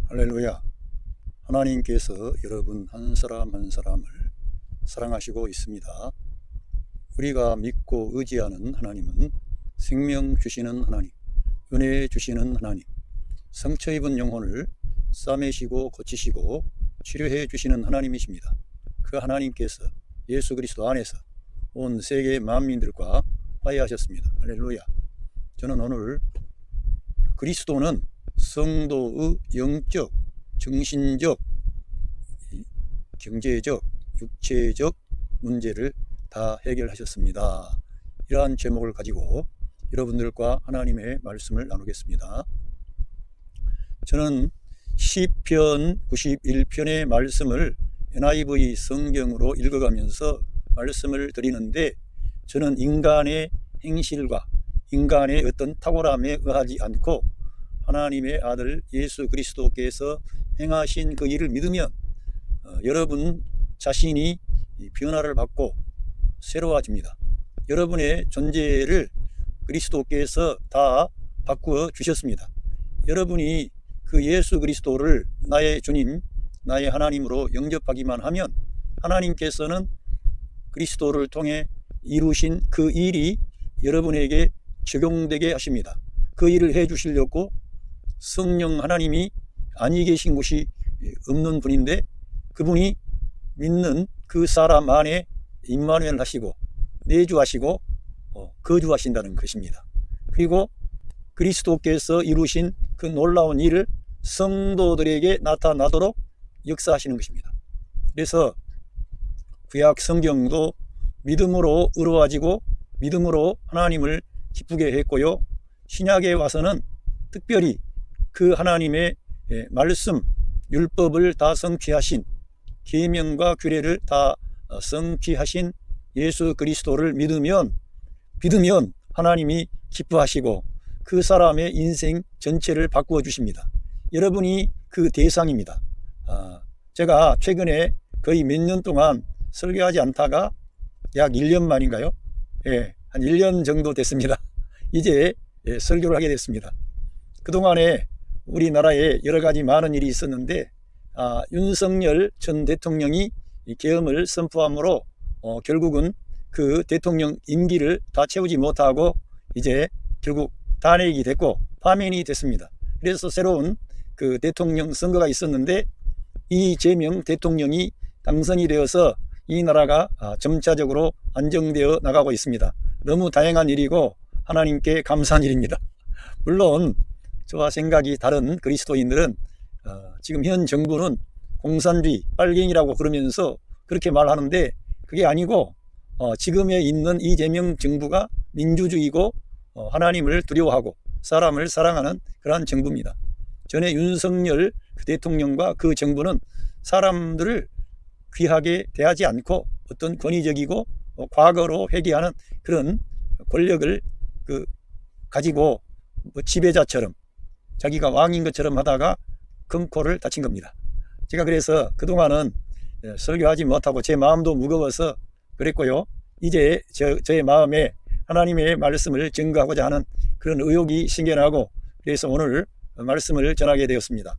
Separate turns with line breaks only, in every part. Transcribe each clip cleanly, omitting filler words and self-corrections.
할렐루야. 하나님께서 여러분 한 사람 한 사람을 사랑하시고 있습니다. 우리가 믿고 의지하는 하나님은 생명 주시는 하나님, 은혜 주시는 하나님, 상처 입은 영혼을 싸매시고 고치시고 치료해 주시는 하나님이십니다. 그 하나님께서 예수 그리스도 안에서 온 세계 만민들과 화해하셨습니다. 할렐루야. 저는 오늘 그리스도는 성도의 영적, 정신적, 경제적, 육체적 문제를 다 해결하셨습니다. 이러한 제목을 가지고 여러분들과 하나님의 말씀을 나누겠습니다. 저는 시편 91편의 말씀을 NIV 성경으로 읽어가면서 말씀을 드리는데, 저는 인간의 행실과 인간의 어떤 탁월함에 의하지 않고 하나님의 아들 예수 그리스도께서 행하신 그 일을 믿으면 여러분 자신이 변화를 받고 새로워집니다. 여러분의 존재를 그리스도께서 다 바꾸어 주셨습니다. 여러분이 그 예수 그리스도를 나의 주님, 나의 하나님으로 영접하기만 하면 하나님께서는 그리스도를 통해 이루신 그 일이 여러분에게 적용되게 하십니다. 그 일을 해 주시려고 성령 하나님이 아니 계신 곳이 없는 분인데, 그분이 믿는 그 사람 안에 임마누엘 하시고 내주하시고 거주하신다는 것입니다. 그리고 그리스도께서 이루신 그 놀라운 일을 성도들에게 나타나도록 역사하시는 것입니다. 그래서 구약 성경도 믿음으로 의로워지고 믿음으로 하나님을 기쁘게 했고요, 신약에 와서는 특별히 그 하나님의 말씀, 율법을 다 성취하신, 계명과 규례를 다 성취하신 예수 그리스도를 믿으면 하나님이 기뻐하시고 그 사람의 인생 전체를 바꾸어 주십니다. 여러분이 그 대상입니다. 제가 최근에 거의 몇 년 동안 설교하지 않다가 약 1년 만인가요? 한 1년 정도 됐습니다. 이제 설교를 하게 됐습니다. 그동안에 우리나라에 여러 가지 많은 일이 있었는데, 윤석열 전 대통령이 계엄을 선포함으로 결국은 그 대통령 임기를 다 채우지 못하고 이제 결국 탄핵이 됐고 파면이 됐습니다. 그래서 새로운 그 대통령 선거가 있었는데, 이재명 대통령이 당선이 되어서 이 나라가 점차적으로 안정되어 나가고 있습니다. 너무 다행한 일이고 하나님께 감사한 일입니다. 물론 저와 생각이 다른 그리스도인들은 지금 현 정부는 공산주의, 빨갱이라고 그러면서 그렇게 말하는데, 그게 아니고 지금에 있는 이재명 정부가 민주주의고 하나님을 두려워하고 사람을 사랑하는 그러한 정부입니다. 전에 윤석열 대통령과 그 정부는 사람들을 귀하게 대하지 않고 어떤 권위적이고 과거로 회귀하는 그런 권력을 가지고 지배자처럼 자기가 왕인 것처럼 하다가 금코를 다친 겁니다. 제가 그래서 그동안은 설교하지 못하고 제 마음도 무거워서 그랬고요, 이제 저의 마음에 하나님의 말씀을 증거하고자 하는 그런 의욕이 생겨나고, 그래서 오늘 말씀을 전하게 되었습니다.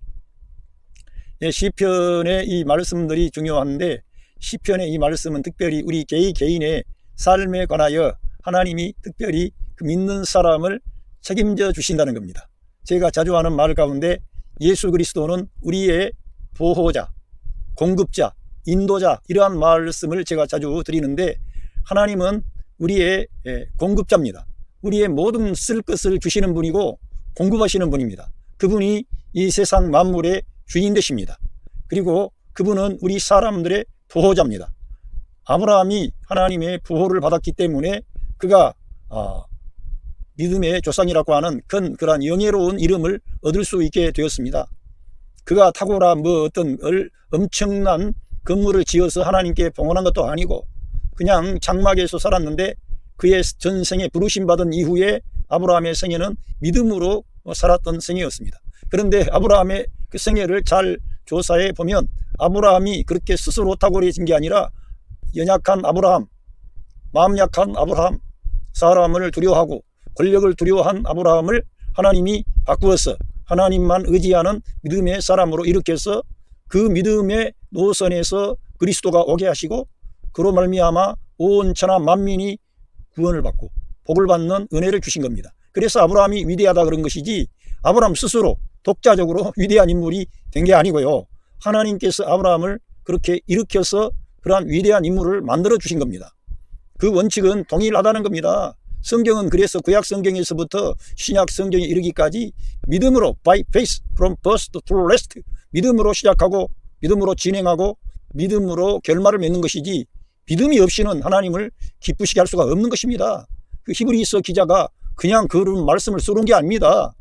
시편의 이 말씀들이 중요한데, 시편의 이 말씀은 특별히 우리 개인의 삶에 관하여 하나님이 특별히 그 믿는 사람을 책임져 주신다는 겁니다. 제가 자주 하는 말 가운데 예수 그리스도는 우리의 보호자, 공급자, 인도자, 이러한 말씀을 제가 자주 드리는데, 하나님은 우리의 공급자입니다. 우리의 모든 쓸 것을 주시는 분이고 공급하시는 분입니다. 그분이 이 세상 만물의 주인 되십니다. 그리고 그분은 우리 사람들의 보호자입니다. 아브라함이 하나님의 보호를 받았기 때문에 그가 믿음의 조상이라고 하는 그러한 영예로운 이름을 얻을 수 있게 되었습니다. 그가 탁월한 어떤 엄청난 건물을 지어서 하나님께 봉헌한 것도 아니고 그냥 장막에서 살았는데, 그의 전생에 부르심받은 이후에 아브라함의 생애는 믿음으로 살았던 생애였습니다. 그런데 아브라함의 그 생애를 잘 조사해 보면 아브라함이 그렇게 스스로 탁월해진 게 아니라 연약한 아브라함, 마음 약한 아브라함, 사람을 두려워하고 권력을 두려워한 아브라함을 하나님이 바꾸어서 하나님만 의지하는 믿음의 사람으로 일으켜서 그 믿음의 노선에서 그리스도가 오게 하시고 그로 말미암아 온 천하 만민이 구원을 받고 복을 받는 은혜를 주신 겁니다. 그래서 아브라함이 위대하다 그런 것이지 아브라함 스스로 독자적으로 위대한 인물이 된 게 아니고요. 하나님께서 아브라함을 그렇게 일으켜서 그러한 위대한 인물을 만들어 주신 겁니다. 그 원칙은 동일하다는 겁니다. 성경은 그래서 구약 성경에서부터 신약 성경에 이르기까지 믿음으로 by faith from first to last, 믿음으로 시작하고 믿음으로 진행하고 믿음으로 결말을 맺는 것이지 믿음이 없이는 하나님을 기쁘시게 할 수가 없는 것입니다. 그 히브리서 기자가 그냥 그런 말씀을 쓰는 게 아닙니다.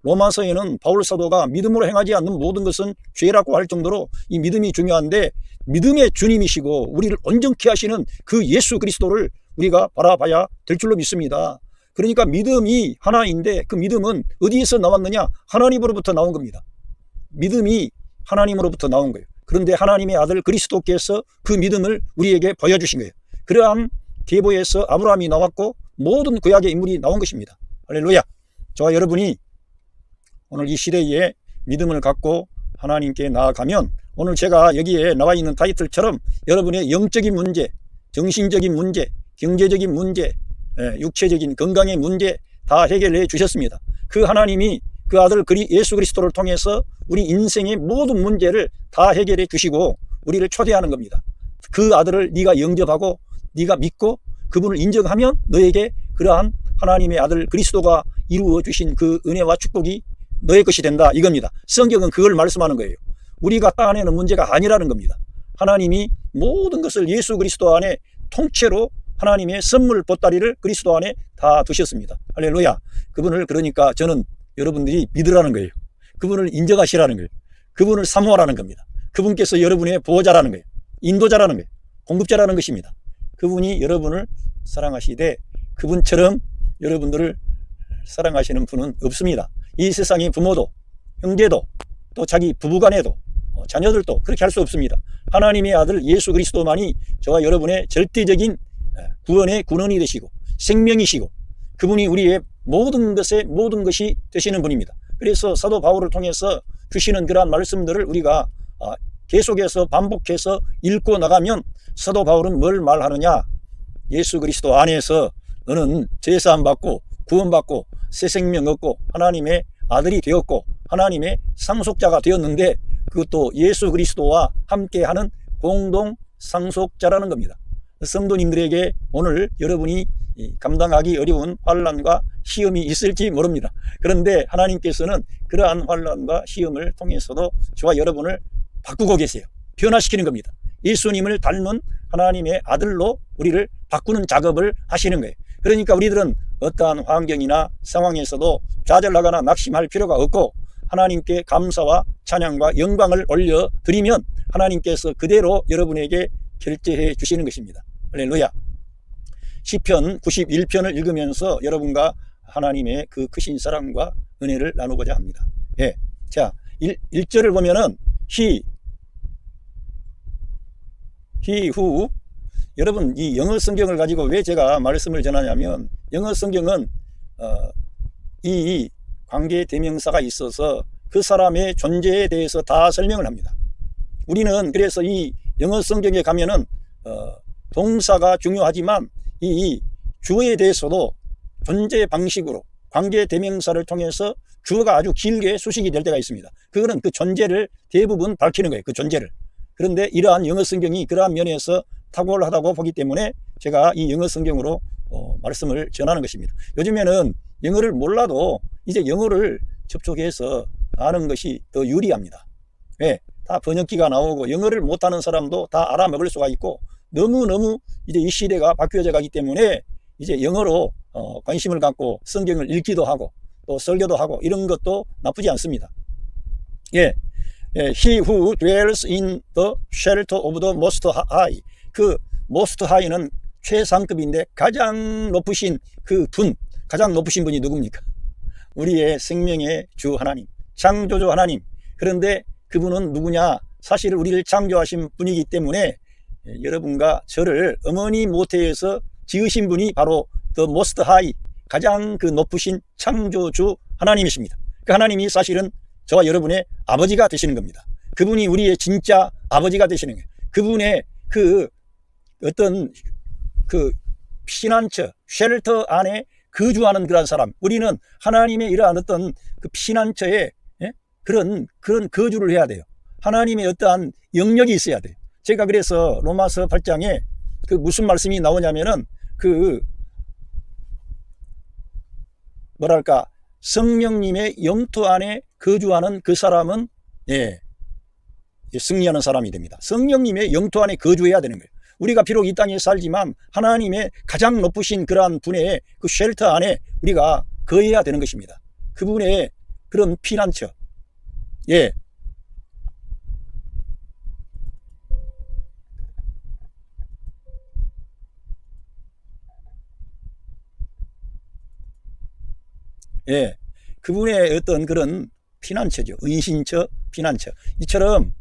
로마서에는 바울 사도가 믿음으로 행하지 않는 모든 것은 죄라고 할 정도로 이 믿음이 중요한데 믿음의 주님이시고 우리를 온전케 하시는 그 예수 그리스도를 우리가 바라봐야 될 줄로 믿습니다. 그러니까 믿음이 하나인데 그 믿음은 어디에서 나왔느냐? 하나님으로부터 나온 겁니다. 믿음이 하나님으로부터 나온 거예요. 그런데 하나님의 아들 그리스도께서 그 믿음을 우리에게 보여주신 거예요. 그러한 계보에서 아브라함이 나왔고 모든 구약의 인물이 나온 것입니다. 할렐루야. 저와 여러분이 오늘 이 시대에 믿음을 갖고 하나님께 나아가면 오늘 제가 여기에 나와 있는 타이틀처럼 여러분의 영적인 문제, 정신적인 문제, 경제적인 문제, 육체적인 건강의 문제 다 해결해 주셨습니다. 그 하나님이 그 아들 예수 그리스도를 통해서 우리 인생의 모든 문제를 다 해결해 주시고 우리를 초대하는 겁니다. 그 아들을 네가 영접하고 네가 믿고 그분을 인정하면 너에게 그러한 하나님의 아들 그리스도가 이루어 주신 그 은혜와 축복이 너의 것이 된다 이겁니다. 성경은 그걸 말씀하는 거예요. 우리가 따내는 문제가 아니라는 겁니다. 하나님이 모든 것을 예수 그리스도 안에 통째로 하나님의 선물 보따리를 그리스도 안에 다 두셨습니다. 할렐루야. 그분을 그러니까 저는 여러분들이 믿으라는 거예요. 그분을 인정하시라는 거예요. 그분을 사모하라는 겁니다. 그분께서 여러분의 보호자라는 거예요. 인도자라는 거예요. 공급자라는 것입니다. 그분이 여러분을 사랑하시되 그분처럼 여러분들을 사랑하시는 분은 없습니다. 이 세상의 부모도 형제도 또 자기 부부간에도 자녀들도 그렇게 할 수 없습니다. 하나님의 아들 예수 그리스도만이 저와 여러분의 절대적인 구원의 근원이 되시고 생명이시고 그분이 우리의 모든 것이 되시는 분입니다. 그래서 사도 바울을 통해서 주시는 그러한 말씀들을 우리가 계속해서 반복해서 읽고 나가면 사도 바울은 뭘 말하느냐? 예수 그리스도 안에서 너는 제사함 받고 구원받고 새 생명 얻고 하나님의 아들이 되었고 하나님의 상속자가 되었는데 그것도 예수 그리스도와 함께하는 공동 상속자라는 겁니다. 성도님들에게 오늘 여러분이 감당하기 어려운 환난과 시험이 있을지 모릅니다. 그런데 하나님께서는 그러한 환난과 시험을 통해서도 저와 여러분을 바꾸고 계세요. 변화시키는 겁니다. 예수님을 닮은 하나님의 아들로 우리를 바꾸는 작업을 하시는 거예요. 그러니까 우리들은 어떠한 환경이나 상황에서도 좌절하거나 낙심할 필요가 없고 하나님께 감사와 찬양과 영광을 올려드리면 하나님께서 그대로 여러분에게 결제해 주시는 것입니다. 할렐루야. 시편 91편을 읽으면서 여러분과 하나님의 그 크신 사랑과 은혜를 나누고자 합니다. 예. 자, 1절을 보면은 he who 여러분 이 영어 성경을 가지고 왜 제가 말씀을 전하냐면 영어 성경은 이 관계 대명사가 있어서 그 사람의 존재에 대해서 다 설명을 합니다. 우리는 그래서 이 영어 성경에 가면은 동사가 중요하지만 이 주어에 대해서도 존재 방식으로 관계 대명사를 통해서 주어가 아주 길게 수식이 될 때가 있습니다. 그거는 그 존재를 대부분 밝히는 거예요. 그 존재를. 그런데 이러한 영어 성경이 그러한 면에서 탁월하다고 보기 때문에 제가 이 영어 성경으로 말씀을 전하는 것입니다. 요즘에는 영어를 몰라도 이제 영어를 접촉해서 아는 것이 더 유리합니다. 왜? 다 번역기가 나오고 영어를 못하는 사람도 다 알아먹을 수가 있고 너무너무 이제 이 시대가 바뀌어져 가기 때문에 이제 영어로 관심을 갖고 성경을 읽기도 하고 또 설교도 하고 이런 것도 나쁘지 않습니다. 예. He who dwells in the shelter of the most high. 그 most high는 최상급인데 가장 높으신 그 분, 가장 높으신 분이 누굽니까? 우리의 생명의 주 하나님, 창조주 하나님. 그런데 그분은 누구냐? 사실 우리를 창조하신 분이기 때문에 여러분과 저를 어머니 모태에서 지으신 분이 바로 the most high, 가장 그 높으신 창조주 하나님이십니다. 그 하나님이 사실은 저와 여러분의 아버지가 되시는 겁니다. 그분이 우리의 진짜 아버지가 되시는 거예요. 그분의 그 어떤 그 피난처, 쉘터 안에 거주하는 그런 사람. 우리는 하나님의 이러한 어떤 그 피난처에 그런 거주를 해야 돼요. 하나님의 어떠한 영역이 있어야 돼요. 제가 그래서 로마서 8장에 그 무슨 말씀이 나오냐면은 그 뭐랄까 성령님의 영토 안에 거주하는 그 사람은 승리하는 사람이 됩니다. 성령님의 영토 안에 거주해야 되는 거예요. 우리가 비록 이 땅에 살지만 하나님의 가장 높으신 그러한 분의 그 쉘터 안에 우리가 거해야 되는 것입니다. 그분의 그런 피난처. 그분의 어떤 그런 피난처죠. 은신처, 피난처. 이처럼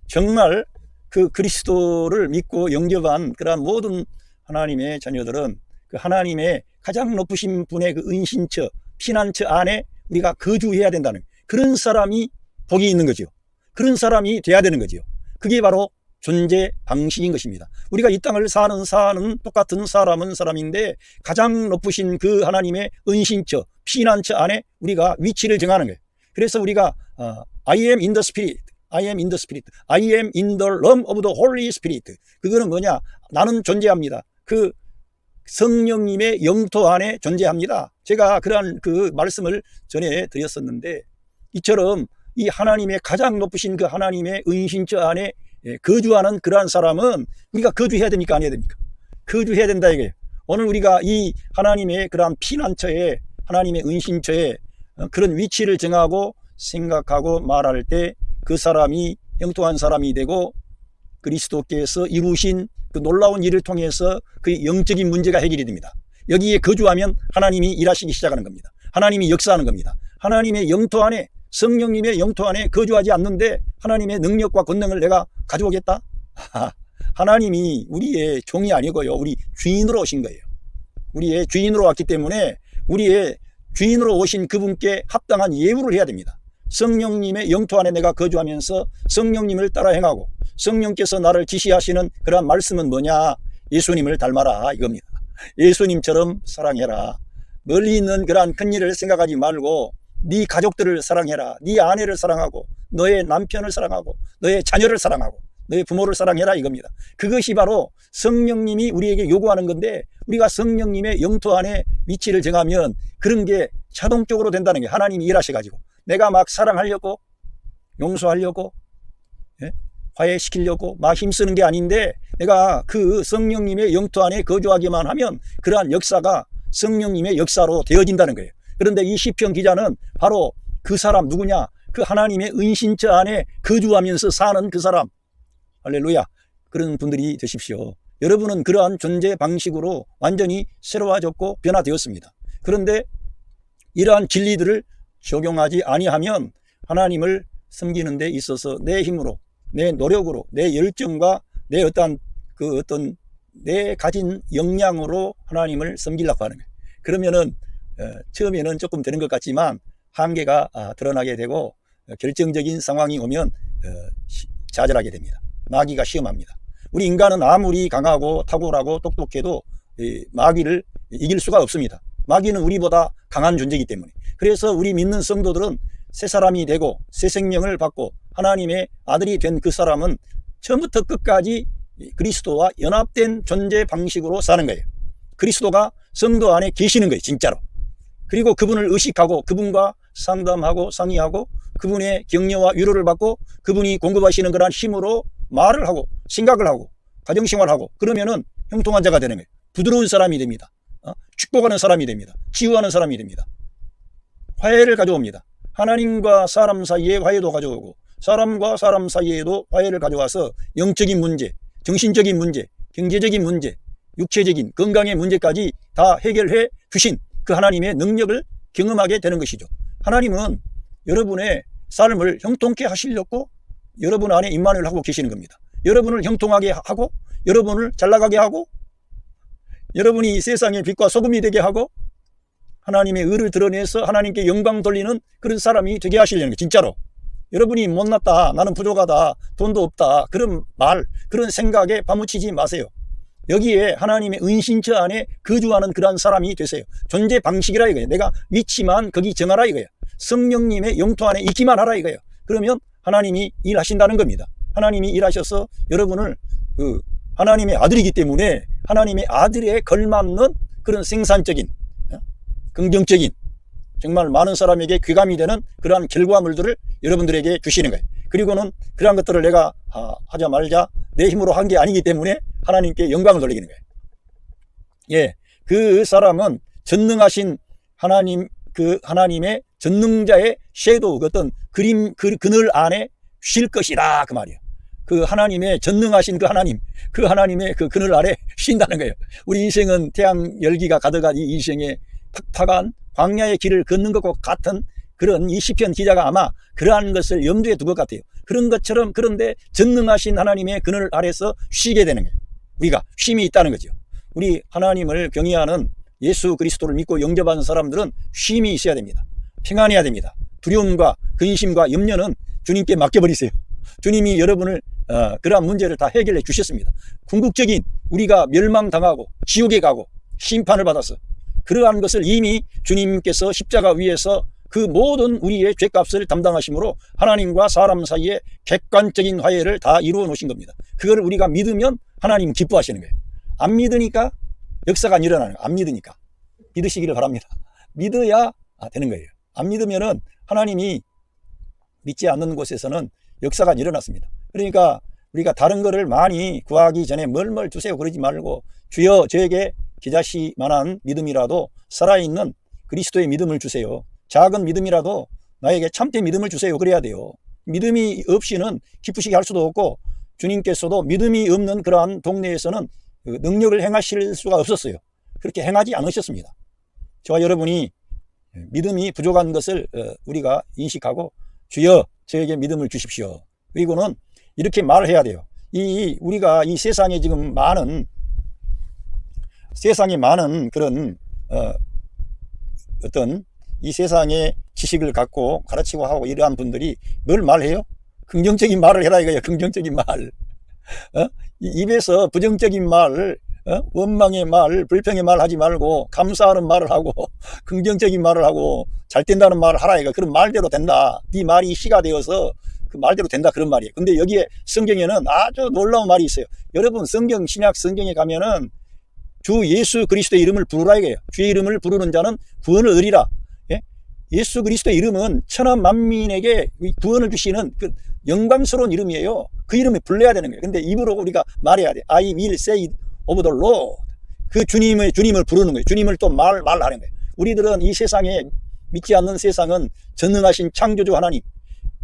정말 그 그리스도를 믿고 영접한 그러한 모든 하나님의 자녀들은 그 하나님의 가장 높으신 분의 그 은신처, 피난처 안에 우리가 거주해야 된다는 그런 사람이 복이 있는 거죠. 그런 사람이 돼야 되는 거죠. 그게 바로 존재 방식인 것입니다. 우리가 이 땅을 사는 똑같은 사람은 사람인데 가장 높으신 그 하나님의 은신처, 피난처 안에 우리가 위치를 정하는 거예요. 그래서 우리가 I am in the spirit, I am in the spirit, I am in the realm of the Holy Spirit. 그거는 뭐냐? 나는 존재합니다. 그 성령님의 영토 안에 존재합니다. 제가 그러한 그 말씀을 전해 드렸었는데 이처럼 이 하나님의 가장 높으신 그 하나님의 은신처 안에 거주하는 그러한 사람은 우리가 거주해야 됩니까? 안 해야 됩니까? 거주해야 된다 이거예요. 오늘 우리가 이 하나님의 그러한 피난처에 하나님의 은신처에 그런 위치를 정하고 생각하고 말할 때 그 사람이 형통한 사람이 되고 그리스도께서 이루신 그 놀라운 일을 통해서 그 영적인 문제가 해결이 됩니다. 여기에 거주하면 하나님이 일하시기 시작하는 겁니다. 하나님이 역사하는 겁니다. 하나님의 영토 안에 성령님의 영토 안에 거주하지 않는데 하나님의 능력과 권능을 내가 가져오겠다? 하나님이 우리의 종이 아니고요. 우리 주인으로 오신 거예요. 우리의 주인으로 왔기 때문에 우리의 주인으로 오신 그분께 합당한 예우를 해야 됩니다. 성령님의 영토 안에 내가 거주하면서 성령님을 따라 행하고 성령께서 나를 지시하시는 그러한 말씀은 뭐냐? 예수님을 닮아라 이겁니다. 예수님처럼 사랑해라. 멀리 있는 그러한 큰 일을 생각하지 말고 네 가족들을 사랑해라. 네 아내를 사랑하고 너의 남편을 사랑하고 너의 자녀를 사랑하고 너의 부모를 사랑해라 이겁니다. 그것이 바로 성령님이 우리에게 요구하는 건데 우리가 성령님의 영토 안에 위치를 정하면 그런 게 자동적으로 된다는 게 하나님이 일하셔가지고 내가 막 사랑하려고 용서하려고 화해시키려고 막 힘쓰는 게 아닌데 내가 그 성령님의 영토 안에 거주하기만 하면 그러한 역사가 성령님의 역사로 되어진다는 거예요. 그런데 이 시편 기자는 바로 그 사람 누구냐? 그 하나님의 은신처 안에 거주하면서 사는 그 사람. 할렐루야. 그런 분들이 되십시오. 여러분은 그러한 존재 방식으로 완전히 새로워졌고 변화되었습니다. 그런데 이러한 진리들을 적용하지 아니하면 하나님을 섬기는 데 있어서 내 힘으로 내 노력으로 내 열정과 내 어떤 내 가진 역량으로 하나님을 섬기려고 하는 거예요. 그러면은 처음에는 조금 되는 것 같지만 한계가 드러나게 되고 결정적인 상황이 오면 좌절하게 됩니다. 마귀가 시험합니다. 우리 인간은 아무리 강하고 탁월하고 똑똑해도 마귀를 이길 수가 없습니다. 마귀는 우리보다 강한 존재이기 때문에. 그래서 우리 믿는 성도들은 새 사람이 되고 새 생명을 받고 하나님의 아들이 된 그 사람은 처음부터 끝까지 그리스도와 연합된 존재 방식으로 사는 거예요. 그리스도가 성도 안에 계시는 거예요. 진짜로. 그리고 그분을 의식하고 그분과 상담하고 상의하고 그분의 격려와 위로를 받고 그분이 공급하시는 그러한 힘으로 말을 하고 생각을 하고 가정생활하고 그러면은 형통한 자가 되는 거예요. 부드러운 사람이 됩니다. 축복하는 사람이 됩니다. 치유하는 사람이 됩니다. 화해를 가져옵니다. 하나님과 사람 사이에 화해도 가져오고 사람과 사람 사이에도 화해를 가져와서 영적인 문제, 정신적인 문제, 경제적인 문제, 육체적인 건강의 문제까지 다 해결해 주신 그 하나님의 능력을 경험하게 되는 것이죠. 하나님은 여러분의 삶을 형통케 하시려고 여러분 안에 임만을 하고 계시는 겁니다. 여러분을 형통하게 하고 여러분을 잘 나가게 하고 여러분이 세상의 빛과 소금이 되게 하고 하나님의 의를 드러내서 하나님께 영광 돌리는 그런 사람이 되게 하시려는 거예요. 진짜로. 여러분이 못났다, 나는 부족하다, 돈도 없다, 그런 말, 그런 생각에 파묻히지 마세요. 여기에 하나님의 은신처 안에 거주하는 그러한 사람이 되세요. 존재 방식이라 이거예요. 내가 믿지만 거기 정하라 이거예요. 성령님의 영토 안에 있기만 하라 이거예요. 그러면 하나님이 일하신다는 겁니다. 하나님이 일하셔서 여러분을 하나님의 아들이기 때문에 하나님의 아들에 걸맞는 그런 생산적인, 긍정적인, 정말 많은 사람에게 귀감이 되는 그러한 결과물들을 여러분들에게 주시는 거예요. 그리고는 그러한 것들을 내가 하자 말자 내 힘으로 한 게 아니기 때문에 하나님께 영광을 돌리는 거예요. 예, 그 사람은 전능하신 하나님, 그 하나님의 전능자의 섀도우, 어떤 그림, 그늘 안에 쉴 것이다 그 말이에요. 그 하나님의 전능하신 그 하나님의 그 그늘 아래 쉰다는 거예요. 우리 인생은 태양 열기가 가득한 이 인생에 팍팍한 광야의 길을 걷는 것과 같은 그런 이 시편 기자가 아마 그러한 것을 염두에 둔 것 같아요. 그런 것처럼, 그런데 전능하신 하나님의 그늘 아래서 쉬게 되는 거예요. 우리가 쉼이 있다는 거죠. 우리 하나님을 경외하는 예수 그리스도를 믿고 영접하는 사람들은 쉼이 있어야 됩니다. 평안해야 됩니다. 두려움과 근심과 염려는 주님께 맡겨버리세요. 주님이 여러분을 그러한 문제를 다 해결해 주셨습니다. 궁극적인 우리가 멸망당하고 지옥에 가고 심판을 받아서 그러한 것을 이미 주님께서 십자가 위에서 그 모든 우리의 죄값을 담당하심으로 하나님과 사람 사이에 객관적인 화해를 다 이루어 놓으신 겁니다. 그걸 우리가 믿으면 하나님 기뻐하시는 거예요. 안 믿으니까 역사가 안 일어나는 거예요. 안 믿으니까. 믿으시기를 바랍니다. 믿어야 되는 거예요. 안 믿으면은 하나님이 믿지 않는 곳에서는 역사가 일어났습니다. 그러니까 우리가 다른 거를 많이 구하기 전에 뭘 주세요 그러지 말고, 주여 저에게 겨자씨만한 믿음이라도 살아있는 그리스도의 믿음을 주세요. 작은 믿음이라도 나에게 참된 믿음을 주세요. 그래야 돼요. 믿음이 없이는 기쁘시게 할 수도 없고, 주님께서도 믿음이 없는 그러한 동네에서는 능력을 행하실 수가 없었어요. 그렇게 행하지 않으셨습니다. 저와 여러분이 믿음이 부족한 것을 우리가 인식하고, 주여 저에게 믿음을 주십시오. 그리고는 이렇게 말을 해야 돼요. 우리가 이 세상에 지금 많은 그런 어떤 이 세상의 지식을 갖고 가르치고 하고 이러한 분들이 뭘 말해요? 긍정적인 말을 해라 이거예요. 긍정적인 말. 입에서 부정적인 말, 원망의 말, 불평의 말 하지 말고 감사하는 말을 하고 긍정적인 말을 하고 잘 된다는 말을 하라 이거. 그런 말대로 된다. 네 말이 시가 되어서 그 말대로 된다 그런 말이에요. 근데 여기에 성경에는 아주 놀라운 말이 있어요. 여러분 신약 성경에 가면은 주 예수 그리스도의 이름을 부르라 이거예요. 주의 이름을 부르는 자는 구원을 얻으리라. 예수 그리스도의 이름은 천하 만민에게 구원을 주시는 그 영광스러운 이름이에요. 그 이름을 불러야 되는 거예요. 근데 입으로 우리가 말해야 돼. I will say of the Lord. 그 주님을 부르는 거예요. 주님을 또 말하는 거예요. 우리들은 이 세상에 믿지 않는 세상은 전능하신 창조주 하나님,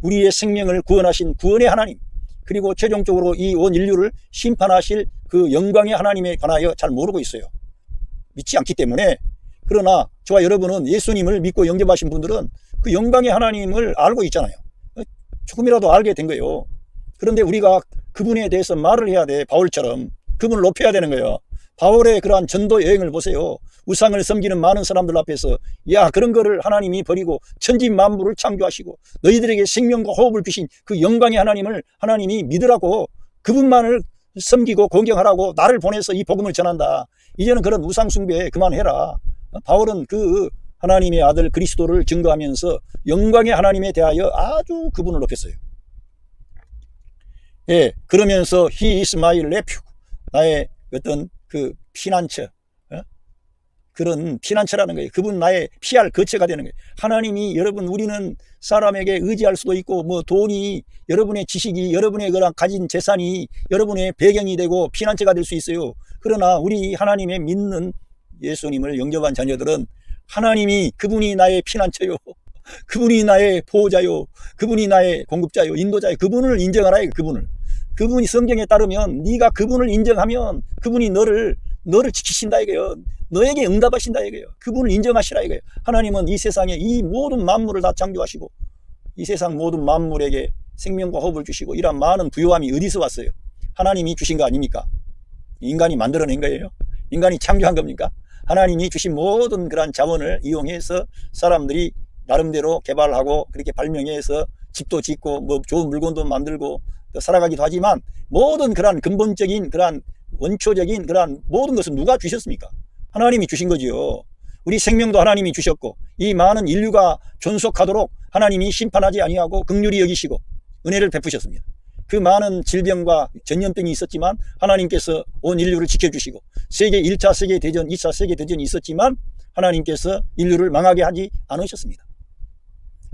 우리의 생명을 구원하신 구원의 하나님, 그리고 최종적으로 이 온 인류를 심판하실 그 영광의 하나님에 관하여 잘 모르고 있어요. 믿지 않기 때문에. 그러나 저와 여러분은 예수님을 믿고 영접하신 분들은 그 영광의 하나님을 알고 있잖아요. 조금이라도 알게 된 거예요. 그런데 우리가 그분에 대해서 말을 해야 돼. 바울처럼 그분을 높여야 되는 거예요. 바울의 그러한 전도 여행을 보세요. 우상을 섬기는 많은 사람들 앞에서 그런 거를 하나님이 버리고 천지 만물을 창조하시고 너희들에게 생명과 호흡을 주신 그 영광의 하나님을 하나님이 믿으라고, 그분만을 섬기고 공경하라고 나를 보내서 이 복음을 전한다. 이제는 그런 우상 숭배 그만해라. 바울은 그 하나님의 아들 그리스도를 증거하면서 영광의 하나님에 대하여 아주 그분을 높였어요. 그러면서 He is my refuge. 나의 어떤 그 피난처, 그런 피난처라는 거예요. 그분 나의 피할 거처가 되는 거예요. 하나님이 우리는 사람에게 의지할 수도 있고, 돈이, 여러분의 지식이, 여러분의 그런 가진 재산이 여러분의 배경이 되고 피난처가 될 수 있어요. 그러나 우리 하나님의 믿는 예수님을 영접한 자녀들은 하나님이, 그분이 나의 피난처요, 그분이 나의 보호자요, 그분이 나의 공급자요, 인도자요, 그분을 인정하라. 그분이 성경에 따르면 네가 그분을 인정하면 그분이 너를 지키신다 이거예요. 너에게 응답하신다 이거예요. 그분을 인정하시라 이거예요. 하나님은 이 세상에 이 모든 만물을 다 창조하시고 이 세상 모든 만물에게 생명과 호흡을 주시고 이런 많은 부요함이 어디서 왔어요? 하나님이 주신 거 아닙니까? 인간이 만들어낸 거예요? 인간이 창조한 겁니까? 하나님이 주신 모든 그러한 자원을 이용해서 사람들이 나름대로 개발하고 그렇게 발명해서 집도 짓고 뭐 좋은 물건도 만들고 또 살아가기도 하지만 모든 그러한 근본적인 그러한 원초적인 그러한 모든 것은 누가 주셨습니까? 하나님이 주신 거지요. 우리 생명도 하나님이 주셨고 이 많은 인류가 존속하도록 하나님이 심판하지 아니하고 긍휼히 여기시고 은혜를 베푸셨습니다. 그 많은 질병과 전염병이 있었지만 하나님께서 온 인류를 지켜주시고 세계 1차 세계대전, 2차 세계대전이 있었지만 하나님께서 인류를 망하게 하지 않으셨습니다.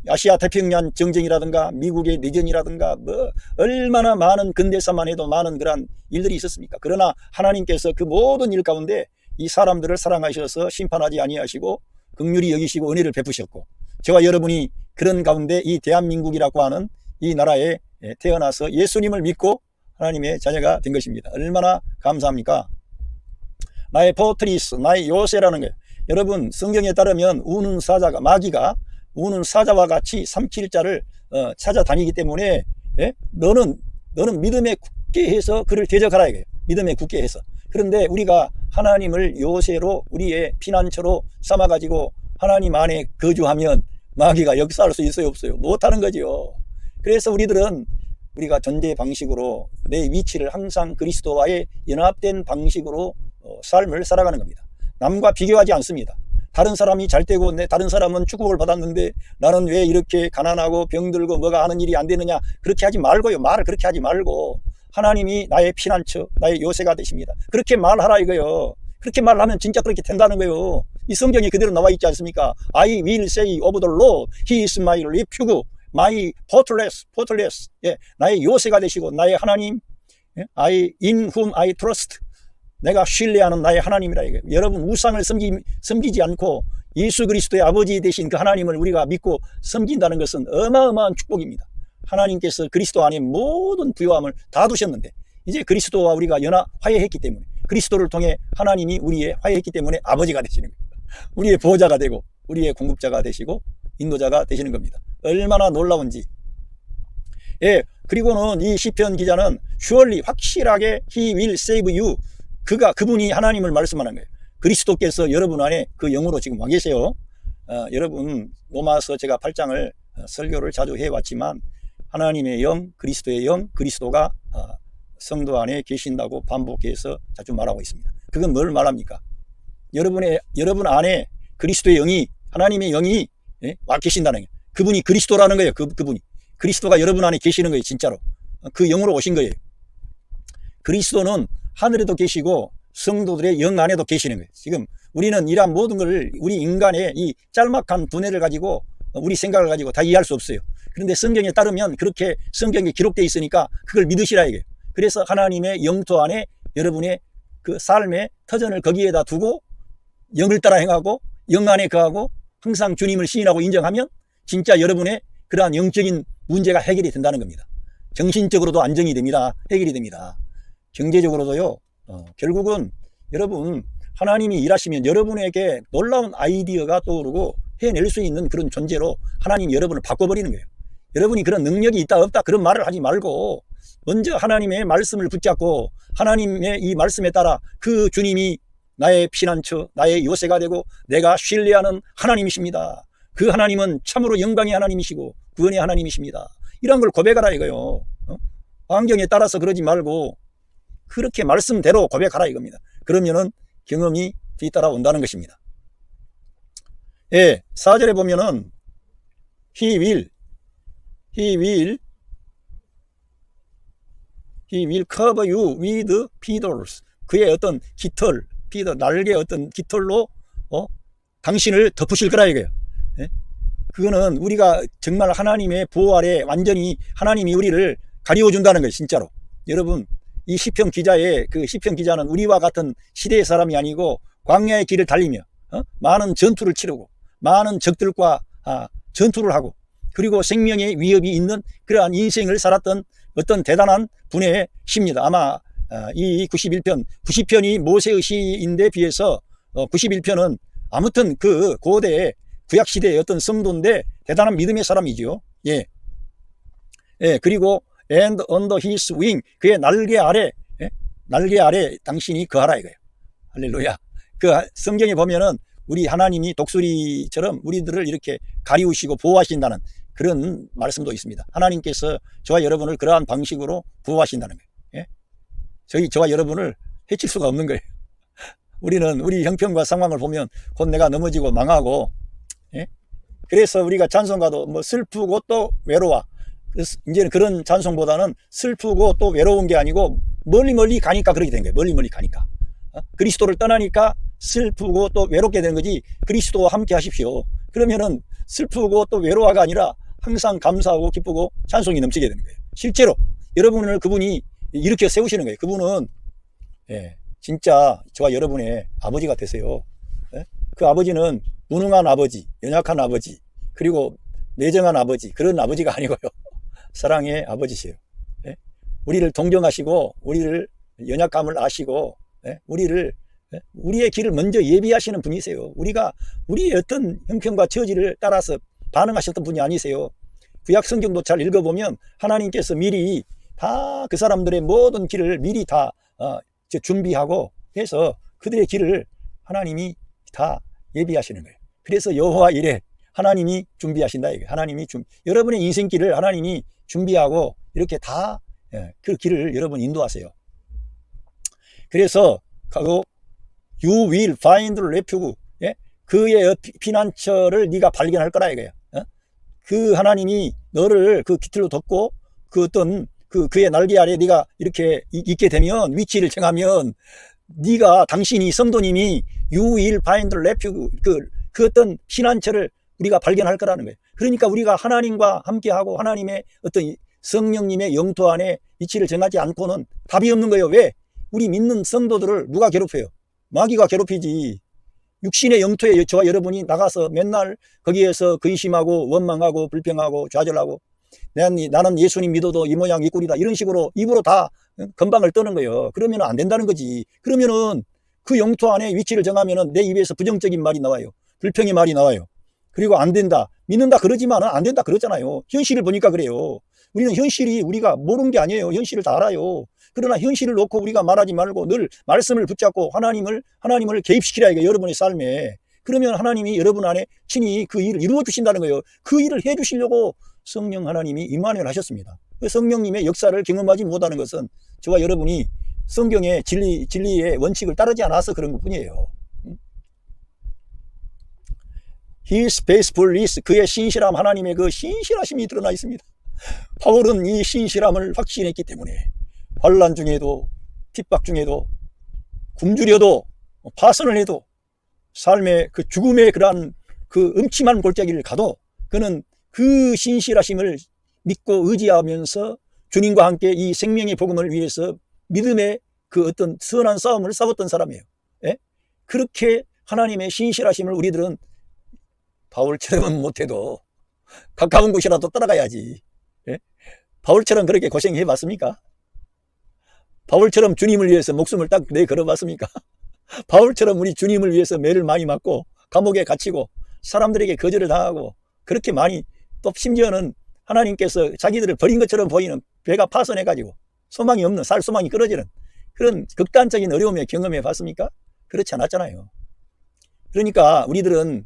아시아 태평양 정쟁이라든가 미국의 내전이라든가 뭐 얼마나 많은 근대사만 해도 많은 그런 일들이 있었습니까? 그러나 하나님께서 그 모든 일 가운데 이 사람들을 사랑하셔서 심판하지 아니하시고 긍휼히 여기시고 은혜를 베푸셨고 저와 여러분이 그런 가운데 이 대한민국이라고 하는 이 나라에 태어나서 예수님을 믿고 하나님의 자녀가 된 것입니다. 얼마나 감사합니까? 나의 포트리스, 나의 요새라는 거예요. 여러분 성경에 따르면 우는 사자가 마귀가 우는 사자와 같이 삼킬자를 찾아다니기 때문에 너는 믿음에 굳게 해서 그를 대적하라 이거예요. 믿음에 굳게 해서. 그런데 우리가 하나님을 요새로 우리의 피난처로 삼아가지고 하나님 안에 거주하면 마귀가 역사할 수 있어요 없어요? 못하는 거죠. 그래서 우리가 존재 방식으로 내 위치를 항상 그리스도와의 연합된 방식으로 삶을 살아가는 겁니다. 남과 비교하지 않습니다. 다른 사람이 잘 되고 다른 사람은 축복을 받았는데 나는 왜 이렇게 가난하고 병들고 뭐가 하는 일이 안 되느냐 그렇게 하지 말고요. 말을 그렇게 하지 말고 하나님이 나의 피난처 나의 요새가 되십니다. 그렇게 말하라 이거요. 그렇게 말하면 진짜 그렇게 된다는 거예요. 이 성경에 그대로 나와 있지 않습니까? I will say of the Lord, He is my refuge, my fortress. 예, 나의 요새가 되시고 나의 하나님, in whom I trust. 내가 신뢰하는 나의 하나님이라 이거예요. 여러분 우상을 섬기지 않고 예수 그리스도의 아버지 되신 그 하나님을 우리가 믿고 섬긴다는 것은 어마어마한 축복입니다. 하나님께서 그리스도 안에 모든 부요함을 다 두셨는데 이제 그리스도와 우리가 화해했기 때문에 그리스도를 통해 하나님이 우리의 화해했기 때문에 아버지가 되시는 겁니다. 우리의 보호자가 되고 우리의 공급자가 되시고 인도자가 되시는 겁니다. 얼마나 놀라운지. 예, 그리고는 이 시편 기자는 surely 확실하게 he will save you. 그분이 하나님을 말씀하는 거예요. 그리스도께서 여러분 안에 그 영으로 지금 와 계세요. 여러분 로마서 제가 8장을 설교를 자주 해왔지만 하나님의 영, 그리스도의 영, 그리스도가 성도 안에 계신다고 반복해서 자주 말하고 있습니다. 그건 뭘 말합니까? 여러분 안에 그리스도의 영이 하나님의 영이 와 계신다는 거예요. 그분이 그리스도라는 거예요. 그분이 그리스도가 여러분 안에 계시는 거예요. 진짜로 그 영으로 오신 거예요. 그리스도는 하늘에도 계시고 성도들의 영 안에도 계시는 거예요. 지금 우리는 이러한 모든 걸 우리 인간의 이 짤막한 두뇌를 가지고 우리 생각을 가지고 다 이해할 수 없어요. 그런데 성경에 따르면 그렇게 성경에 기록되어 있으니까 그걸 믿으시라 이거예요. 그래서 하나님의 영토 안에 여러분의 그 삶의 터전을 거기에다 두고 영을 따라 행하고 영 안에 거하고 항상 주님을 시인하고 인정하면 진짜 여러분의 그러한 영적인 문제가 해결이 된다는 겁니다. 정신적으로도 안정이 됩니다. 해결이 됩니다. 경제적으로도요. 결국은 여러분 하나님이 일하시면 여러분에게 놀라운 아이디어가 떠오르고 해낼 수 있는 그런 존재로 하나님이 여러분을 바꿔버리는 거예요. 여러분이 그런 능력이 있다 없다 그런 말을 하지 말고 먼저 하나님의 말씀을 붙잡고 하나님의 이 말씀에 따라 그 주님이 나의 피난처 나의 요새가 되고 내가 신뢰하는 하나님이십니다. 그 하나님은 참으로 영광의 하나님이시고 구원의 하나님이십니다. 이런 걸 고백하라 이거요. 환경에 따라서 그러지 말고 그렇게 말씀대로 고백하라 이겁니다. 그러면은 경험이 뒤따라 온다는 것입니다. 예, 4절에 보면은 He will cover you with feathers. 그의 어떤 깃털, 날개 어떤 깃털로 당신을 덮으실 거라 이거예요. 예? 그거는 우리가 정말 하나님의 보호 아래 완전히 하나님이 우리를 가리워준다는 거예요. 진짜로. 여러분 이 시편 기자의 그 시편 기자는 우리와 같은 시대의 사람이 아니고 광야의 길을 달리며 많은 전투를 치르고 많은 적들과 전투를 하고 그리고 생명의 위협이 있는 그러한 인생을 살았던 어떤 대단한 분의 시입니다. 아마 이 90편이 모세의 시인데 비해서 91편은 아무튼 그 고대의 구약시대의 어떤 성도인데 대단한 믿음의 사람이죠. 예. 예, 그리고 and under his wing 그의 날개 아래 당신이 거하라 이거예요. 할렐루야. 그 성경에 보면은 우리 하나님이 독수리처럼 우리들을 이렇게 가리우시고 보호하신다는 그런 말씀도 있습니다. 하나님께서 저와 여러분을 그러한 방식으로 보호하신다는 거예요. 예? 저와 여러분을 해칠 수가 없는 거예요. 우리는 우리 형편과 상황을 보면 곧 내가 넘어지고 망하고, 예? 그래서 우리가 찬송가도 뭐 슬프고 또 외로워. 이제는 그런 찬송보다는 슬프고 또 외로운 게 아니고 멀리 가니까 그렇게 된 거예요. 멀리 가니까. 그리스도를 떠나니까 슬프고 또 외롭게 되는 거지, 그리스도와 함께 하십시오. 그러면은 슬프고 또 외로워가 아니라 항상 감사하고 기쁘고 찬송이 넘치게 되는 거예요. 실제로 여러분을 그분이 일으켜 세우시는 거예요. 그분은 진짜 저와 여러분의 아버지가 되세요. 그 아버지는 무능한 아버지, 연약한 아버지, 그리고 매정한 아버지, 그런 아버지가 아니고요. 사랑의 아버지시에요. 우리를 동정하시고 우리를 연약감을 아시고 우리의 길을 먼저 예비하시는 분이세요. 우리가 우리의 어떤 형편과 처지를 따라서 반응하셨던 분이 아니세요. 구약 성경도 잘 읽어보면 하나님께서 미리 다 그 사람들의 모든 길을 미리 다 준비하고 해서 그들의 길을 하나님이 다 예비하시는 거예요. 그래서 여호와 이레, 하나님이 준비하신다 이거예요. 여러분의 인생길을 하나님이 준비하고 이렇게 다 그 길을 여러분 인도하세요. 그래서 You will find refuge. 그의 피난처를 네가 발견할 거라 이거야. 그 하나님이 너를 그 깃들로 덮고 그 어떤 그의 날개 아래 네가 이렇게 있게 되면, 위치를 정하면 당신이 성도님이 You will find refuge, 그 어떤 피난처를 우리가 발견할 거라는 거예요. 그러니까 우리가 하나님과 함께하고 하나님의 어떤 성령님의 영토 안에 위치를 정하지 않고는 답이 없는 거예요. 왜? 우리 믿는 성도들을 누가 괴롭혀요? 마귀가 괴롭히지. 육신의 영토에 저와 여러분이 나가서 맨날 거기에서 근심하고 원망하고 불평하고 좌절하고 나는 예수님 믿어도 이 모양 이 꼴이다 이런 식으로 입으로 다 건방을 떠는 거예요. 그러면 안 된다는 거지. 그러면은 그 영토 안에 위치를 정하면은 내 입에서 부정적인 말이 나와요. 불평의 말이 나와요. 그리고 안 된다, 믿는다 그러지만 안 된다 그러잖아요. 현실을 보니까 그래요. 우리는 현실이 우리가 모르는 게 아니에요. 현실을 다 알아요. 그러나 현실을 놓고 우리가 말하지 말고 늘 말씀을 붙잡고 하나님을 개입시키라 이게 여러분의 삶에. 그러면 하나님이 여러분 안에 친히 그 일을 이루어 주신다는 거예요. 그 일을 해 주시려고 성령 하나님이 임마누엘 하셨습니다. 그 성령님의 역사를 경험하지 못하는 것은 저와 여러분이 성경의 진리의 원칙을 따르지 않아서 그런 것뿐이에요. His faithfulness, 그의 신실함, 하나님의 그 신실하심이 드러나 있습니다. 바울은 이 신실함을 확신했기 때문에 환난 중에도 핍박 중에도 굶주려도 파선을 해도 삶의 그 죽음의 그러한 그 음침한 골짜기를 가도 그는 그 신실하심을 믿고 의지하면서 주님과 함께 이 생명의 복음을 위해서 믿음의 그 어떤 선한 싸움을 싸웠던 사람이에요. 그렇게 하나님의 신실하심을 우리들은 바울처럼은 못해도 가까운 곳이라도 따라가야지. 바울처럼 그렇게 고생해 봤습니까? 바울처럼 주님을 위해서 목숨을 딱 내걸어 봤습니까? 바울처럼 우리 주님을 위해서 매를 많이 맞고 감옥에 갇히고 사람들에게 거절을 당하고 그렇게 많이, 또 심지어는 하나님께서 자기들을 버린 것처럼 보이는 배가 파손해가지고 소망이 없는, 살 소망이 끊어지는 그런 극단적인 어려움에 경험해 봤습니까? 그렇지 않았잖아요. 그러니까 우리들은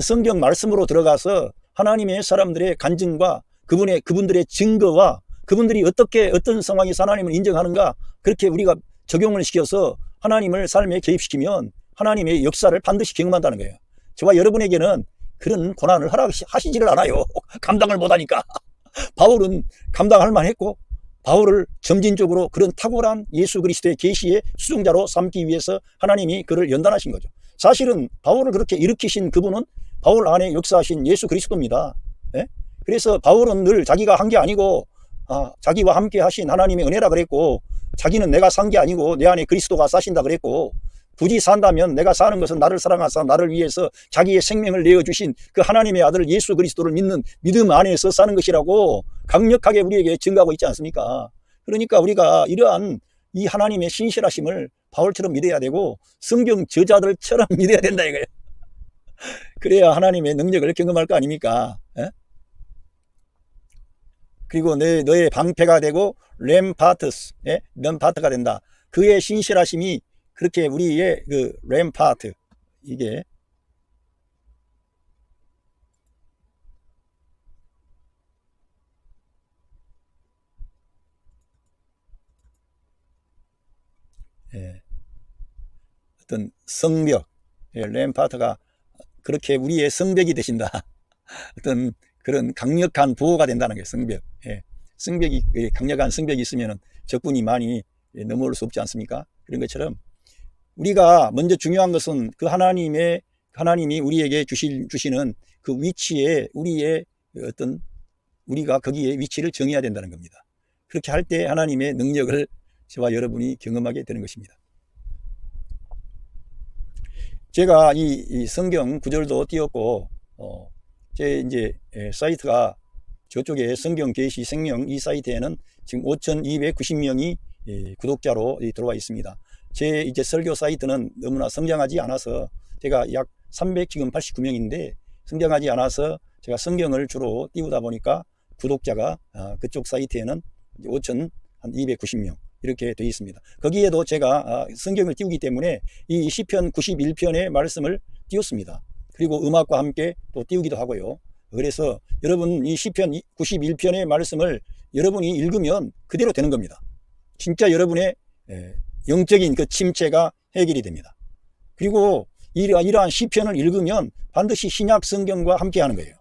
성경 말씀으로 들어가서 하나님의 사람들의 간증과 그분들의 증거와 그분들이 어떤 상황에서 하나님을 인정하는가, 그렇게 우리가 적용을 시켜서 하나님을 삶에 개입시키면 하나님의 역사를 반드시 경험한다는 거예요. 저와 여러분에게는 그런 고난을 허락하시지를 않아요. 감당을 못하니까. 바울은 감당할 만했고, 바울을 점진적으로 그런 탁월한 예수 그리스도의 계시의 수종자로 삼기 위해서 하나님이 그를 연단하신 거죠. 사실은 바울을 그렇게 일으키신 그분은 바울 안에 역사하신 예수 그리스도입니다. 그래서 바울은 늘 자기가 한 게 아니고 자기와 함께 하신 하나님의 은혜라 그랬고, 자기는 내가 산 게 아니고 내 안에 그리스도가 사신다 그랬고, 굳이 산다면 내가 사는 것은 나를 사랑하사 나를 위해서 자기의 생명을 내어주신 그 하나님의 아들 예수 그리스도를 믿는 믿음 안에서 사는 것이라고 강력하게 우리에게 증거하고 있지 않습니까? 그러니까 우리가 이러한 이 하나님의 신실하심을 바울처럼 믿어야 되고 성경 저자들처럼 믿어야 된다 이거예요. 그래야 하나님의 능력을 경험할 거 아닙니까? 그리고 너의 방패가 되고 램파트가 된다. 그의 신실하심이 그렇게 우리의 그 램파트, 이게 예, 어떤 성벽, 예, 램파트가 그렇게 우리의 성벽이 되신다. 어떤 그런 강력한 보호가 된다는 거예요. 성벽. 예, 성벽이, 강력한 성벽이 있으면 적군이 많이 넘어올 수 없지 않습니까? 그런 것처럼 우리가 먼저 중요한 것은 그 하나님이 우리에게 주시는 그 위치에 우리의 어떤 우리가 거기에 위치를 정해야 된다는 겁니다. 그렇게 할 때 하나님의 능력을 저와 여러분이 경험하게 되는 것입니다. 제가 이 성경 구절도 띄웠고, 제 이제 사이트가 저쪽에 성경 계시 생명 이 사이트에는 지금 5,290명이 구독자로 들어와 있습니다. 제 이제 설교 사이트는 너무나 성장하지 않아서 제가 약 389명인데 성장하지 않아서 제가 성경을 주로 띄우다 보니까 구독자가 그쪽 사이트에는 5,290명 이렇게 되어 있습니다. 거기에도 제가 성경을 띄우기 때문에 이 시편 91편의 말씀을 띄웠습니다. 그리고 음악과 함께 또 띄우기도 하고요. 그래서 여러분 이 시편 91편의 말씀을 여러분이 읽으면 그대로 되는 겁니다. 진짜 여러분의 영적인 그 침체가 해결이 됩니다. 그리고 이러한 시편을 읽으면 반드시 신약 성경과 함께 하는 거예요.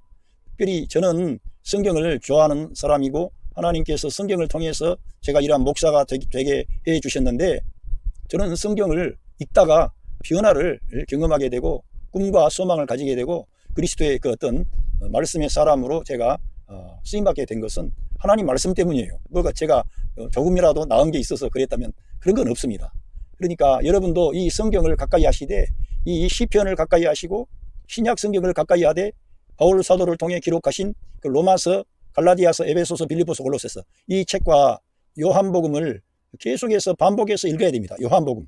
특별히 저는 성경을 좋아하는 사람이고 하나님께서 성경을 통해서 제가 이러한 목사가 되게 해 주셨는데 저는 성경을 읽다가 변화를 경험하게 되고 꿈과 소망을 가지게 되고 그리스도의 그 어떤 말씀의 사람으로 제가 쓰임받게 된 것은 하나님 말씀 때문이에요. 뭐가 제가 조금이라도 나은 게 있어서 그랬다면 그런 건 없습니다. 그러니까 여러분도 이 성경을 가까이 하시되 이 시편을 가까이 하시고 신약 성경을 가까이 하되 바울 사도를 통해 기록하신 그 로마서, 갈라디아서, 에베소서, 빌립보서, 골로새서 이 책과 요한복음을 계속해서 반복해서 읽어야 됩니다. 요한복음.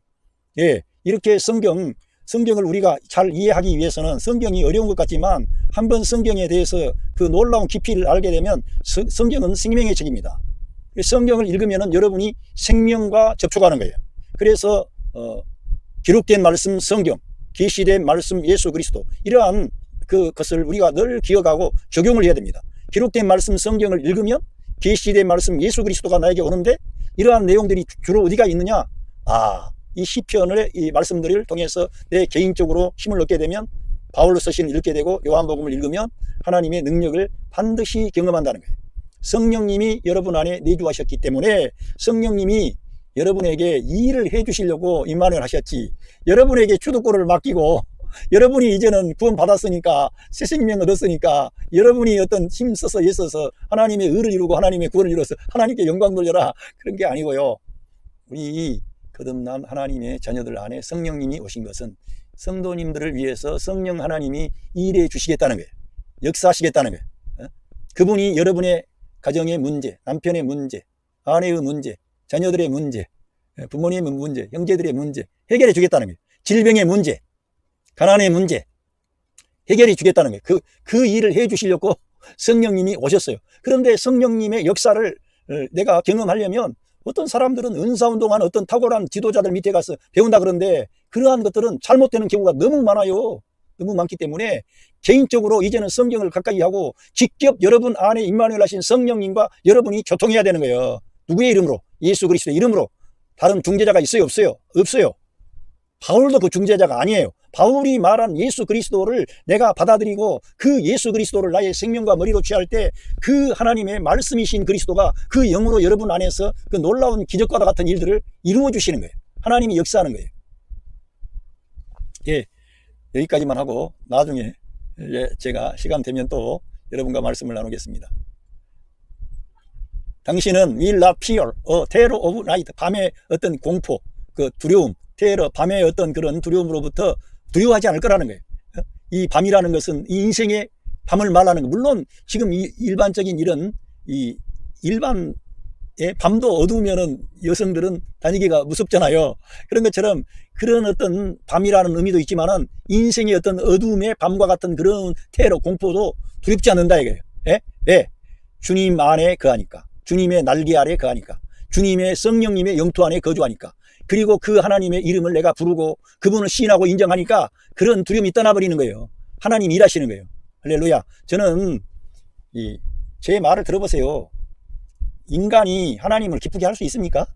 예, 이렇게 성경을 우리가 잘 이해하기 위해서는 성경이 어려운 것 같지만 한번 성경에 대해서 그 놀라운 깊이를 알게 되면 성경은 생명의 책입니다. 성경을 읽으면 여러분이 생명과 접촉하는 거예요. 그래서 기록된 말씀 성경, 계시된 말씀 예수 그리스도 이러한 그것을 우리가 늘 기억하고 적용을 해야 됩니다. 기록된 말씀 성경을 읽으면 계시된 말씀 예수 그리스도가 나에게 오는데 이러한 내용들이 주로 어디가 있느냐? 이 시편의 이 말씀들을 통해서 내 개인적으로 힘을 얻게 되면 바울로 서신을 읽게 되고 요한복음을 읽으면 하나님의 능력을 반드시 경험한다는 거예요. 성령님이 여러분 안에 내주하셨기 때문에 성령님이 여러분에게 이 일을 해 주시려고 임마누엘 하셨지, 여러분에게 주도권을 맡기고 여러분이 이제는 구원 받았으니까 새 생명 얻었으니까 여러분이 어떤 힘 써서 애써서 하나님의 의를 이루고 하나님의 구원을 이루어서 하나님께 영광 돌려라, 그런 게 아니고요. 우리 거듭난 하나님의 자녀들 안에 성령님이 오신 것은 성도님들을 위해서 성령 하나님이 일해 주시겠다는 거예요. 역사하시겠다는 거예요. 그분이 여러분의 가정의 문제, 남편의 문제, 아내의 문제, 자녀들의 문제, 부모님의 문제, 형제들의 문제 해결해 주겠다는 거예요. 질병의 문제, 가난의 문제 해결해 주겠다는 거예요. 그 일을 해 주시려고 성령님이 오셨어요. 그런데 성령님의 역사를 내가 경험하려면 어떤 사람들은 은사운동하는 어떤 탁월한 지도자들 밑에 가서 배운다 그러는데 그러한 것들은 잘못되는 경우가 너무 많아요. 너무 많기 때문에 개인적으로 이제는 성경을 가까이 하고 직접 여러분 안에 임마누엘 하신 성령님과 여러분이 교통해야 되는 거예요. 누구의 이름으로? 예수 그리스도의 이름으로. 다른 중재자가 있어요? 없어요? 없어요. 바울도 그 중재자가 아니에요. 바울이 말한 예수 그리스도를 내가 받아들이고 그 예수 그리스도를 나의 생명과 머리로 취할 때 그 하나님의 말씀이신 그리스도가 그 영으로 여러분 안에서 그 놀라운 기적과 같은 일들을 이루어 주시는 거예요. 하나님이 역사하는 거예요. 예, 여기까지만 하고 나중에 제가 시간 되면 또 여러분과 말씀을 나누겠습니다. 당신은 will not fear a terror of night. 밤의 어떤 공포, 그 두려움, 테러, 밤의 어떤 그런 두려움으로부터 두려워하지 않을 거라는 거예요. 이 밤이라는 것은 이 인생의 밤을 말하는 거. 물론 지금 이 일반적인 이런 이 일반의 밤도 어두우면은 여성들은 다니기가 무섭잖아요. 그런 것처럼 그런 어떤 밤이라는 의미도 있지만은 인생의 어떤 어두움의 밤과 같은 그런 테러, 공포도 두렵지 않는다 이거예요. 예? 왜? 주님 안에 거하니까. 주님의 날개 아래 거하니까. 주님의 성령님의 영토 안에 거주하니까. 그리고 그 하나님의 이름을 내가 부르고 그분을 시인하고 인정하니까 그런 두려움이 떠나버리는 거예요. 하나님이 일하시는 거예요. 할렐루야. 저는 제 말을 들어보세요. 인간이 하나님을 기쁘게 할 수 있습니까?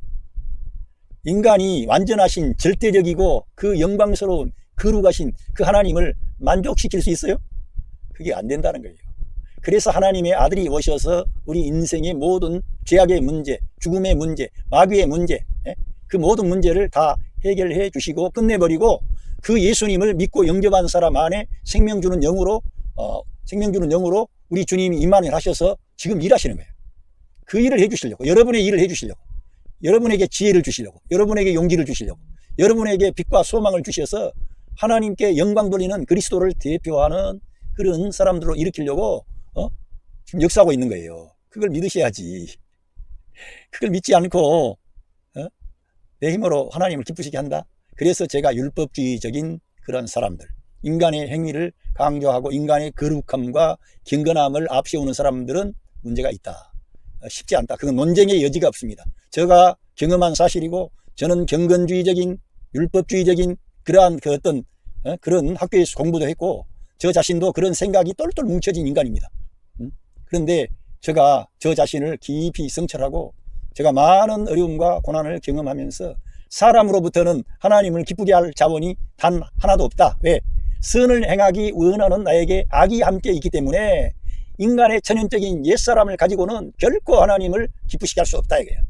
인간이 완전하신 절대적이고 그 영광스러운 거룩하신 그 하나님을 만족시킬 수 있어요? 그게 안 된다는 거예요. 그래서 하나님의 아들이 오셔서 우리 인생의 모든 죄악의 문제, 죽음의 문제, 마귀의 문제, 그 모든 문제를 다 해결해 주시고 끝내버리고 그 예수님을 믿고 영접한 사람 안에 생명 주는 영으로 우리 주님이 임만을 하셔서 지금 일하시는 거예요. 그 일을 해 주시려고, 여러분의 일을 해 주시려고, 여러분에게 지혜를 주시려고, 여러분에게 용기를 주시려고, 여러분에게 빛과 소망을 주셔서 하나님께 영광 돌리는 그리스도를 대표하는 그런 사람들로 일으키려고 지금 역사하고 있는 거예요. 그걸 믿으셔야지. 그걸 믿지 않고 내 힘으로 하나님을 기쁘시게 한다. 그래서 제가 율법주의적인 그런 사람들, 인간의 행위를 강조하고 인간의 거룩함과 경건함을 앞세우는 사람들은 문제가 있다. 쉽지 않다. 그건 논쟁의 여지가 없습니다. 제가 경험한 사실이고 저는 경건주의적인 율법주의적인 그러한 그 어떤 그런 학교에서 공부도 했고 저 자신도 그런 생각이 똘똘 뭉쳐진 인간입니다. 그런데 제가 저 자신을 깊이 성찰하고 제가 많은 어려움과 고난을 경험하면서 사람으로부터는 하나님을 기쁘게 할 자원이 단 하나도 없다. 왜? 선을 행하기 원하는 나에게 악이 함께 있기 때문에 인간의 천연적인 옛사람을 가지고는 결코 하나님을 기쁘시게 할 수 없다 이거예요.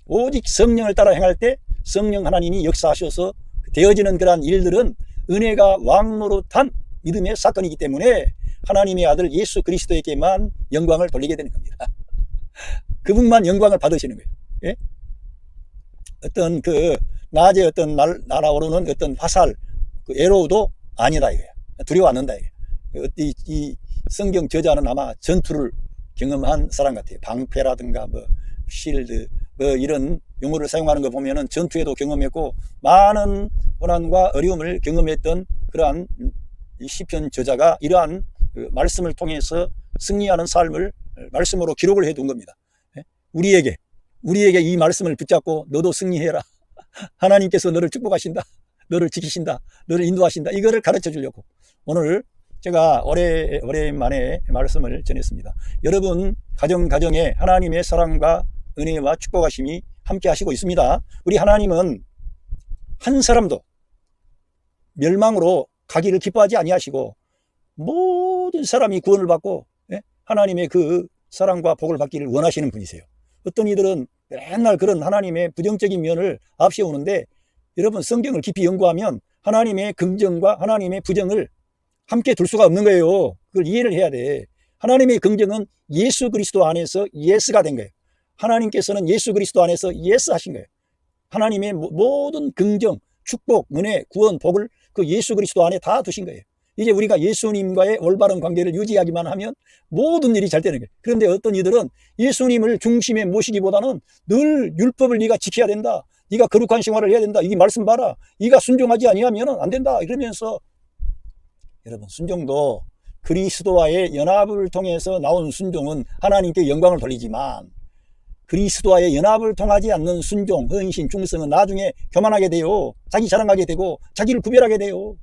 오직 성령을 따라 행할 때 성령 하나님이 역사하셔서 되어지는 그러한 일들은 은혜가 왕노릇한 믿음의 사건이기 때문에 하나님의 아들 예수 그리스도에게만 영광을 돌리게 되는 겁니다. 그분만 영광을 받으시는 거예요. 예? 어떤 그 낮에 어떤 날아오르는 어떤 화살, 그 에로우도 아니다 이거예요. 두려워 않는다 이거예요. 이 성경 저자는 아마 전투를 경험한 사람 같아요. 방패라든가 뭐 실드 뭐 이런 용어를 사용하는 거 보면은 전투에도 경험했고 많은 고난과 어려움을 경험했던 그러한 이 시편 저자가 이러한 그 말씀을 통해서 승리하는 삶을 말씀으로 기록을 해둔 겁니다. 우리에게 이 말씀을 붙잡고 너도 승리해라. 하나님께서 너를 축복하신다. 너를 지키신다. 너를 인도하신다. 이거를 가르쳐 주려고 오늘 제가 오랜만에 말씀을 전했습니다. 여러분 가정에 하나님의 사랑과 은혜와 축복하심이 함께 하시고 있습니다. 우리 하나님은 한 사람도 멸망으로 가기를 기뻐하지 아니하시고 모든 사람이 구원을 받고 하나님의 그 사랑과 복을 받기를 원하시는 분이세요. 어떤 이들은 맨날 그런 하나님의 부정적인 면을 앞세우는데 여러분 성경을 깊이 연구하면 하나님의 긍정과 하나님의 부정을 함께 둘 수가 없는 거예요. 그걸 이해를 해야 돼. 하나님의 긍정은 예수 그리스도 안에서 예스가 된 거예요. 하나님께서는 예수 그리스도 안에서 예스 하신 거예요. 하나님의 모든 긍정, 축복, 은혜, 구원, 복을 그 예수 그리스도 안에 다 두신 거예요. 이제 우리가 예수님과의 올바른 관계를 유지하기만 하면 모든 일이 잘 되는 거예요. 그런데 어떤 이들은 예수님을 중심에 모시기보다는 늘 율법을 네가 지켜야 된다. 네가 거룩한 생활을 해야 된다. 이 말씀 봐라. 네가 순종하지 아니하면 안 된다. 이러면서 여러분 순종도 그리스도와의 연합을 통해서 나온 순종은 하나님께 영광을 돌리지만 그리스도와의 연합을 통하지 않는 순종, 헌신, 충성은 나중에 교만하게 돼요. 자기 자랑하게 되고 자기를 구별하게 돼요.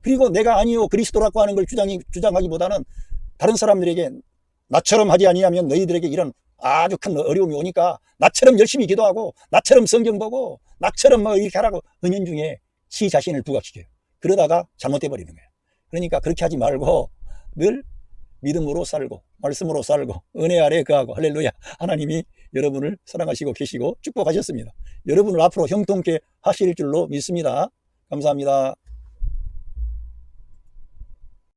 그리고 내가 아니요 그리스도라고 하는 걸 주장하기보다는 다른 사람들에게 나처럼 하지 아니하면 너희들에게 이런 아주 큰 어려움이 오니까 나처럼 열심히 기도하고 나처럼 성경 보고 나처럼 뭐 이렇게 하라고 은연중에 지 자신을 부각시켜요. 그러다가 잘못돼 버리는 거예요. 그러니까 그렇게 하지 말고 늘 믿음으로 살고 말씀으로 살고 은혜 아래 거하고 할렐루야. 하나님이 여러분을 사랑하시고 계시고 축복하셨습니다. 여러분을 앞으로 형통케 하실 줄로 믿습니다. 감사합니다.